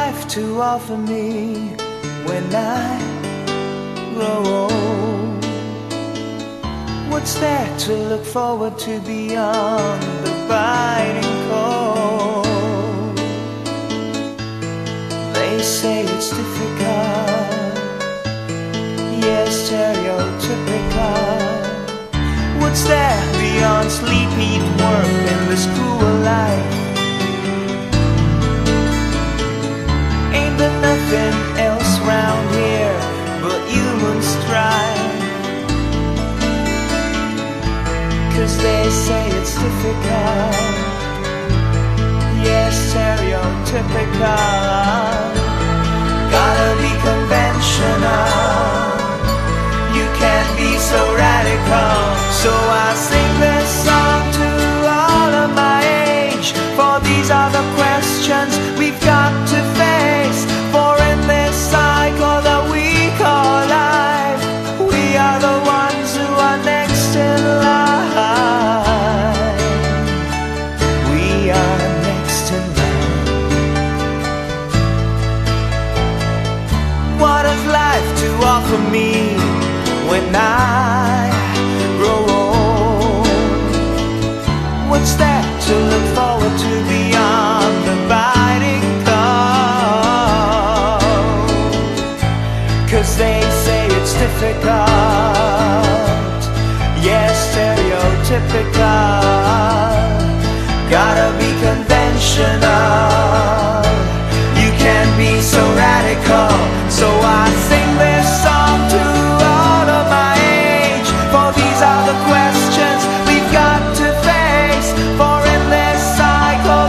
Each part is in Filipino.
life to offer me when I grow old? What's there to look forward to beyond the biting cold? They say it's difficult, yes, stereotypical. What's there beyond sleep, eat, work, and this cruel life? Ain't there nothing else round here but human strife? 'Cause they say it's difficult, yes, stereotypical. Gotta be conventional, you can't be so radical. So I sing this song to all of my age, for these are the questions we've got to face. For in this cycle that we call life, we are the ones who are next in line. We are next in line. What has life to offer me when I grow old? What's there to look forward to beyond the biting cold? 'Cause they say it's difficult, yes, stereotypical. Gotta be conventional, you can't be so radical. So I sing this song to all of my age, for these are the questions we've got to face. For in this cycle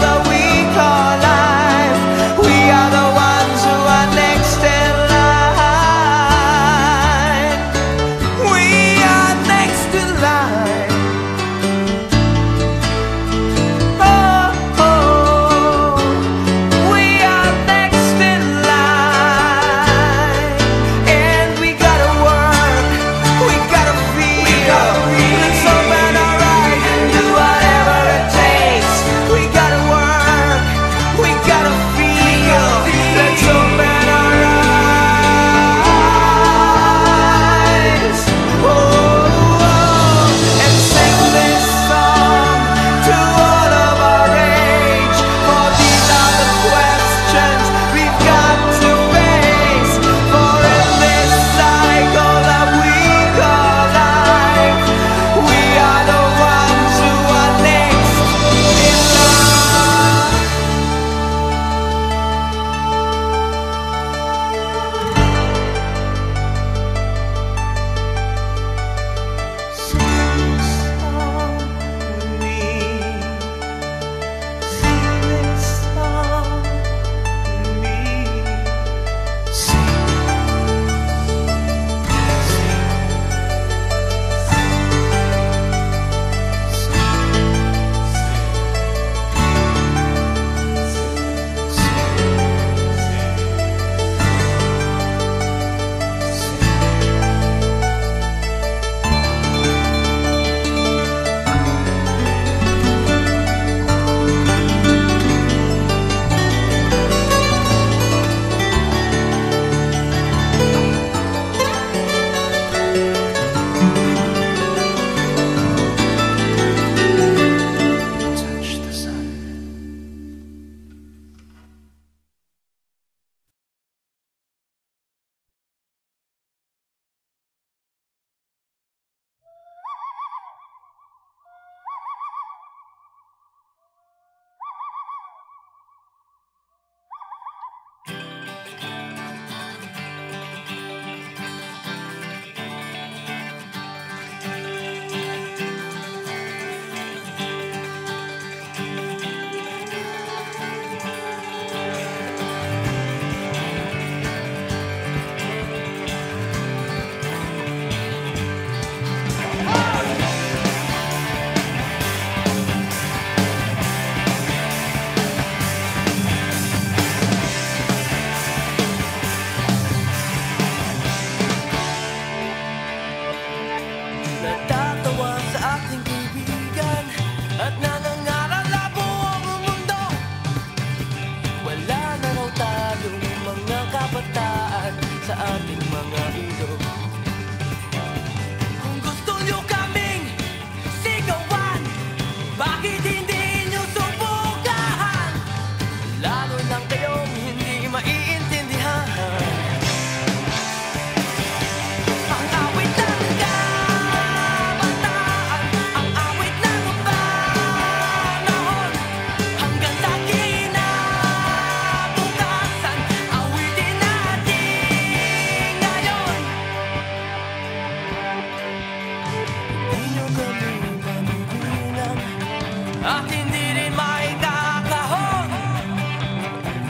at hindi rin maikakahon.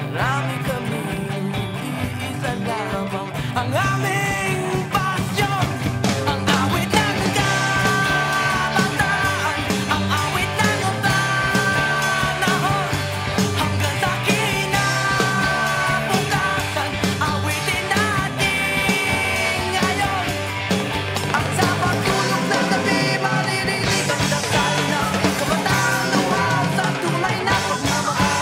Marami kaming iisa lamang ang aming pasyon. Ang awit ng kabataan, ang awit ng panahon, hanggang sa kinabukasan, awitin natin ngayon. At sa pagtulog ng gabi, maririnig ang dasal ng kabataang luha sa tunay na pagmamahal.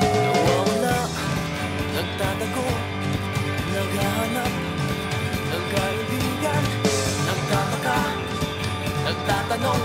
Nawawala, nagtatago, naghahanap ng kaibigan, nagtataka, nagtatanong,